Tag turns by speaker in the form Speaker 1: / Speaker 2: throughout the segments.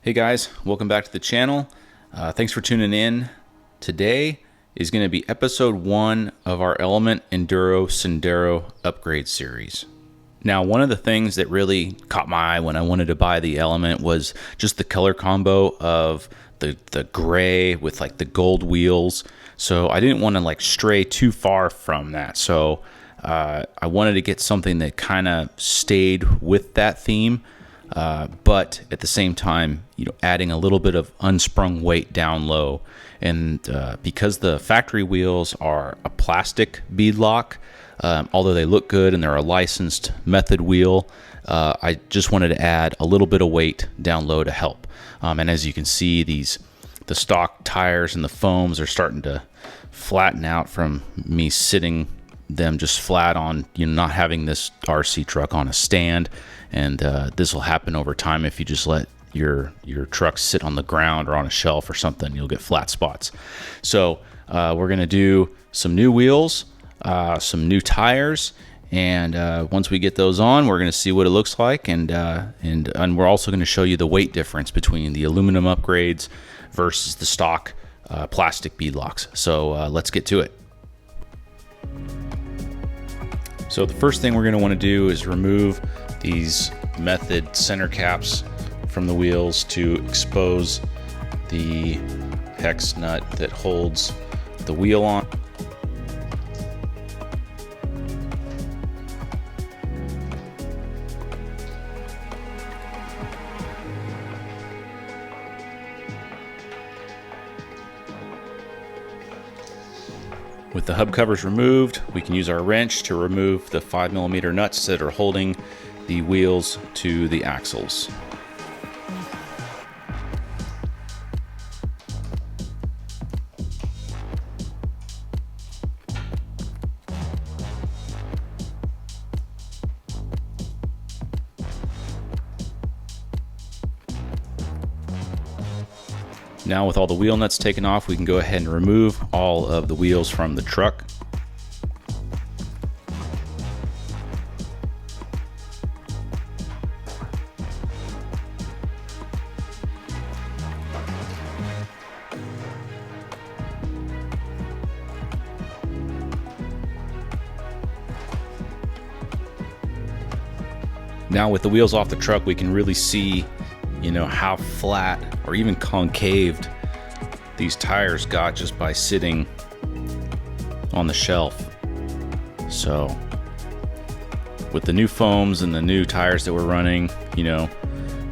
Speaker 1: Hey guys, welcome back to the channel. Thanks for tuning in. Today is going to be episode 1 of our Element Enduro Sendero upgrade series. Now, one of the things that really caught my eye when I wanted to buy the Element was just the color combo of the gray with like the gold wheels. So I didn't want to like stray too far from that. So I wanted to get something that kind of stayed with that theme. But at the same time, adding a little bit of unsprung weight down low. And because the factory wheels are a plastic beadlock, although they look good and they're a licensed method wheel, I just wanted to add a little bit of weight down low to help. And as you can see, the stock tires and the foams are starting to flatten out from me sitting them just flat on, not having this RC truck on a stand. And this will happen over time. If you just let your truck sit on the ground or on a shelf or something, you'll get flat spots. So we're gonna do some new wheels, some new tires, and once we get those on, we're gonna see what it looks like, and we're also gonna show you the weight difference between the aluminum upgrades versus the stock plastic beadlocks. So let's get to it. So the first thing we're going to want to do is remove these method center caps from the wheels to expose the hex nut that holds the wheel on. With the hub covers removed, we can use our wrench to remove the 5mm nuts that are holding the wheels to the axles. Now with all the wheel nuts taken off, we can go ahead and remove all of the wheels from the truck. Now with the wheels off the truck, we can really see how flat or even concaved these tires got just by sitting on the shelf. So with the new foams and the new tires that we're running,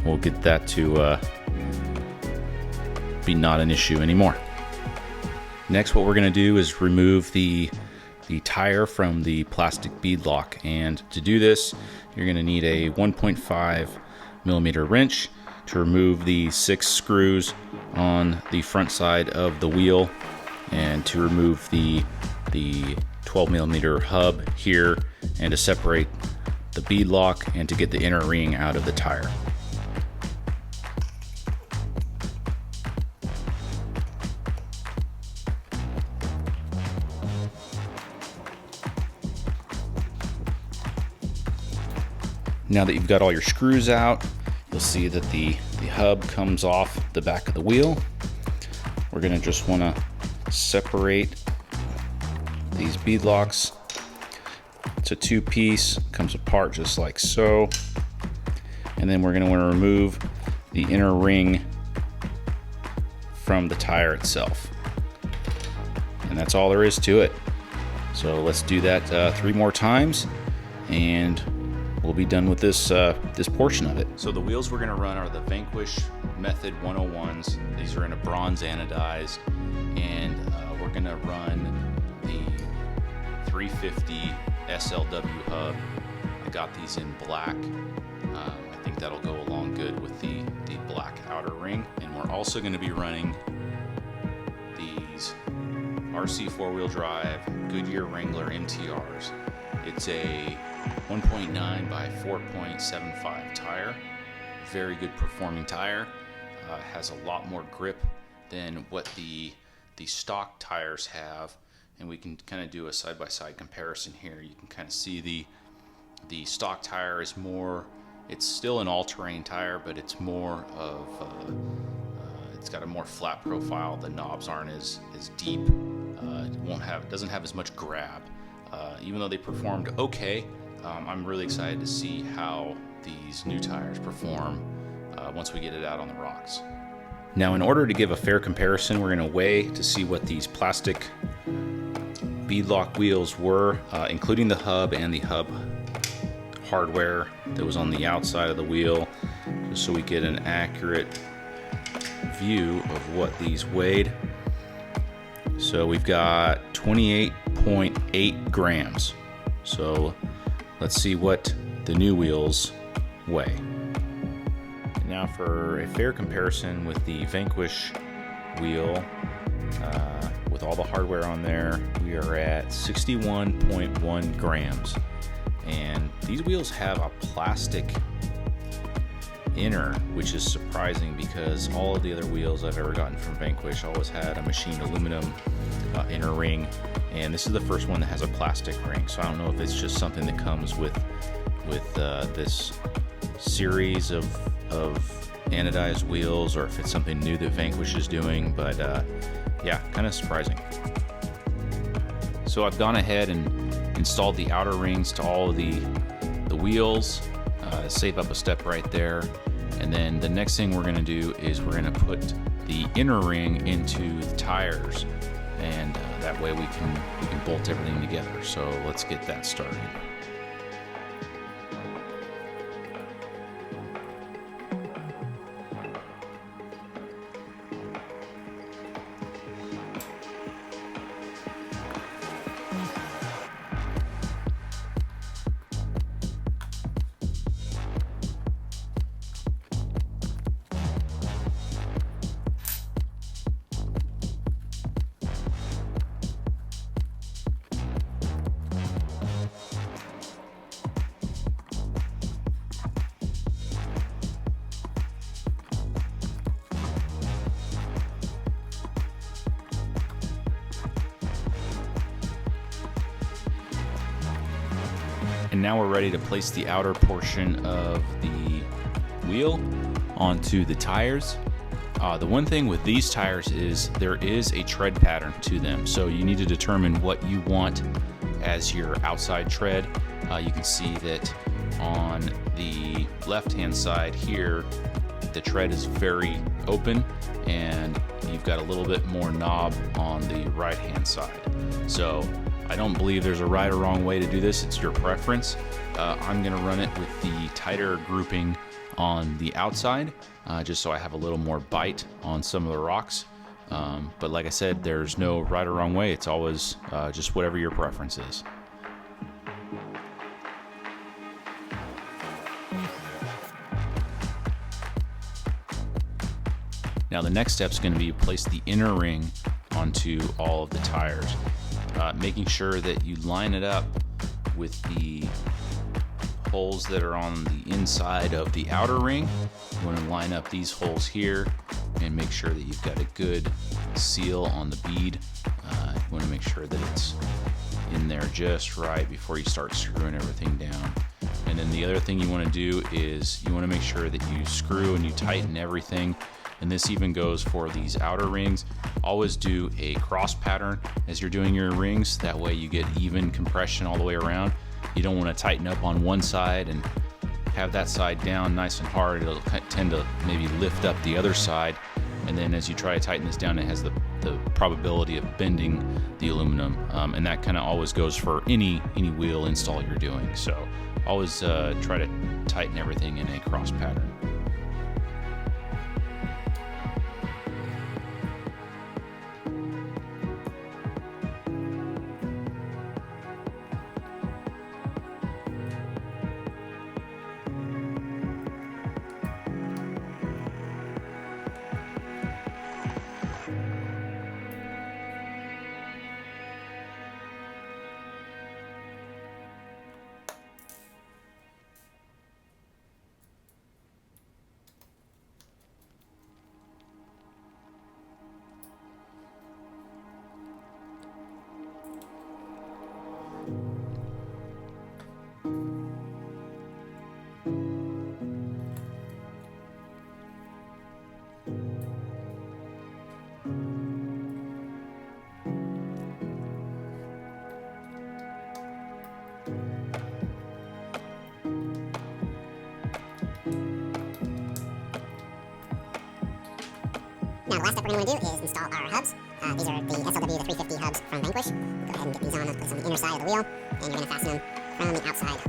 Speaker 1: we'll get that to be not an issue anymore. Next, what we're going to do is remove the tire from the plastic beadlock, and to do this you're going to need a 1.5mm wrench to remove the 6 screws on the front side of the wheel, and to remove the 12mm hub here, and to separate the beadlock, and to get the inner ring out of the tire. Now that you've got all your screws out, you'll see that the hub comes off the back of the wheel. We're going to just want to separate these beadlocks. It's a 2-piece, comes apart just like so. And then we're going to want to remove the inner ring from the tire itself. And that's all there is to it. So let's do that 3 more times, and we'll be done with this portion of it. So the wheels we're going to run are the Vanquish Method 101s. These are in a bronze anodized, and we're going to run the 350 SLW hub. I got these in black. I think that'll go along good with the black outer ring. And we're also going to be running these RC 4-wheel drive Goodyear Wrangler MTRs. It's a 1.9 by 4.75 tire. Very good performing tire. Has a lot more grip than what the stock tires have, and we can kind of do a side-by-side comparison here. You can kind of see the stock tire is more, it's still an all-terrain tire, but it's more of It's got a more flat profile. The knobs aren't as deep. It doesn't have as much grab. Even though they performed okay, I'm really excited to see how these new tires perform once we get it out on the rocks. Now, in order to give a fair comparison, we're going to weigh to see what these plastic beadlock wheels were, including the hub and the hub hardware that was on the outside of the wheel, just so we get an accurate view of what these weighed. So we've got 28.8 grams. So let's see what the new wheels weigh. Now for a fair comparison with the Vanquish wheel, with all the hardware on there, we are at 61.1 grams. And these wheels have a plastic inner, which is surprising because all of the other wheels I've ever gotten from Vanquish always had a machined aluminum inner ring, and this is the first one that has a plastic ring. So I don't know if it's just something that comes with this series of anodized wheels, or if it's something new that Vanquish is doing, but yeah, kind of surprising. So I've gone ahead and installed the outer rings to all of the wheels, save up a step right there. And then the next thing we're going to do is we're going to put the inner ring into the tires, and that way we can bolt everything together. So let's get that started. And now we're ready to place the outer portion of the wheel onto the tires. The one thing with these tires is there is a tread pattern to them, so you need to determine what you want as your outside tread. You can see that on the left-hand side here, the tread is very open, and you've got a little bit more knob on the right-hand side. So I don't believe there's a right or wrong way to do this. It's your preference. I'm going to run it with the tighter grouping on the outside, just so I have a little more bite on some of the rocks. But like I said, there's no right or wrong way. It's always just whatever your preference is. Now the next step is going to be place the inner ring onto all of the tires. Making sure that you line it up with the holes that are on the inside of the outer ring. You want to line up these holes here and make sure that you've got a good seal on the bead. You want to make sure that it's in there just right before you start screwing everything down. And then the other thing you want to do is you want to make sure that you screw and you tighten everything. And this even goes for these outer rings. Always do a cross pattern as you're doing your rings. That way you get even compression all the way around. You don't want to tighten up on one side and have that side down nice and hard. It'll tend to maybe lift up the other side. And then as you try to tighten this down, it has the probability of bending the aluminum. And that kind of always goes for any wheel install you're doing. So always try to tighten everything in a cross pattern.
Speaker 2: Now, the last step we're going to want to do is install our hubs. These are the SLW, the 350 hubs from Vanquish. Go ahead and get these on. I'll put this on the inner side of the wheel, and you're going to fasten them from the outside.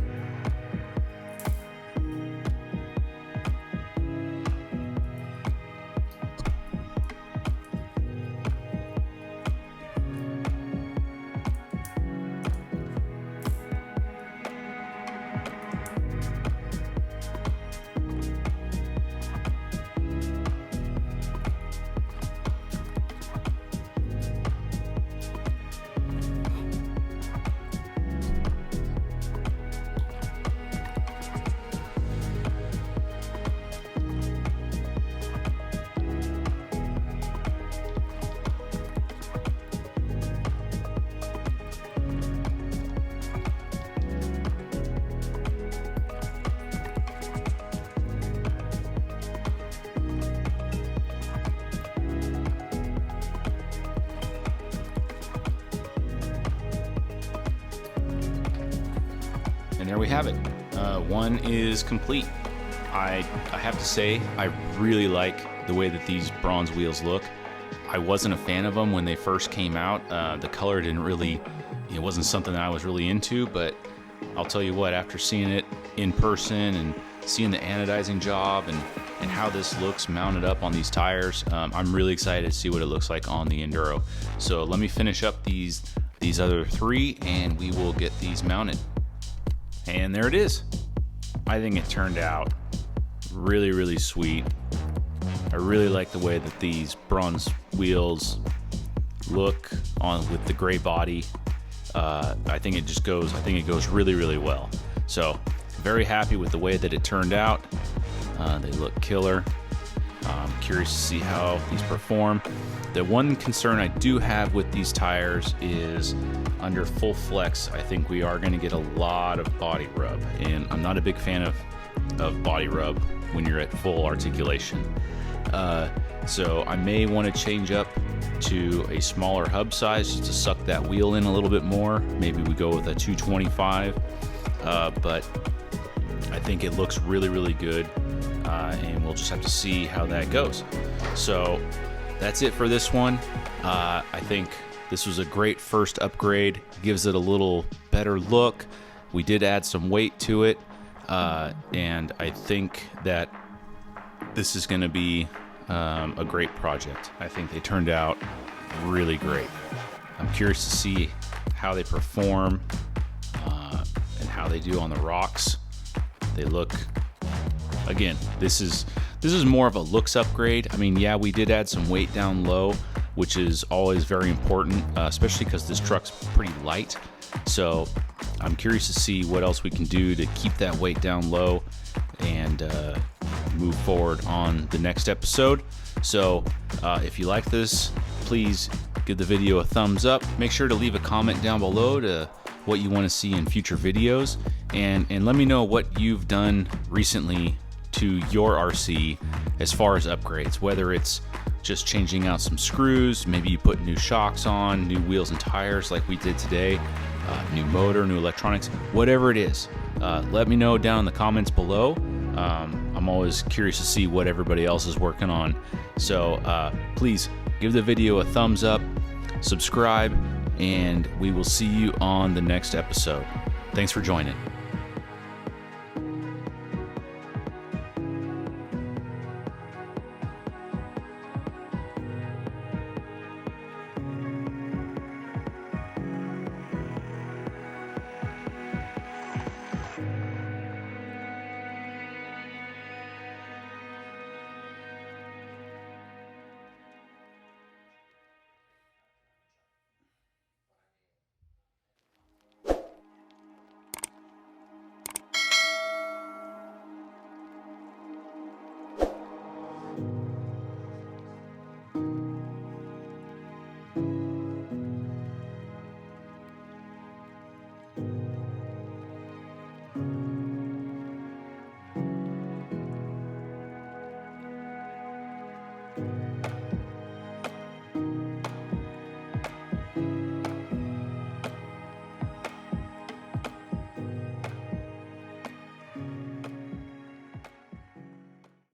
Speaker 1: And there we have it. One is complete. I have to say, I really like the way that these bronze wheels look. I wasn't a fan of them when they first came out. The color didn't really, it wasn't something that I was really into, but I'll tell you what, after seeing it in person and seeing the anodizing job and how this looks mounted up on these tires, I'm really excited to see what it looks like on the Enduro. So let me finish up these other three and we will get these mounted. And there it is. I think it turned out really, really sweet. I really like the way that these bronze wheels look on with the gray body. I think it goes really, really well. So very happy with the way that it turned out. They look killer. I'm curious to see how these perform. The one concern I do have with these tires is under full flex, I think we are going to get a lot of body rub, and I'm not a big fan of body rub when you're at full articulation. So I may want to change up to a smaller hub size just to suck that wheel in a little bit more. Maybe we go with a 225, but I think it looks really, really good, and we'll just have to see how that goes. So that's it for this one. I think this was a great first upgrade. Gives it a little better look. We did add some weight to it, and I think that this is going to be a great project. I think they turned out really great. I'm curious to see how they perform and how they do on the rocks. They look, again, this is more of a looks upgrade. I mean, yeah, we did add some weight down low, which is always very important, especially because this truck's pretty light. So I'm curious to see what else we can do to keep that weight down low and move forward on the next episode. So if you like this, please give the video a thumbs up. Make sure to leave a comment down below to what you want to see in future videos, and let me know what you've done recently to your RC as far as upgrades, whether it's just changing out some screws, maybe you put new shocks on, new wheels and tires like we did today, new motor, new electronics, whatever it is. Let me know down in the comments below. I'm always curious to see what everybody else is working on. So please give the video a thumbs up, subscribe, and we will see you on the next episode. Thanks for joining.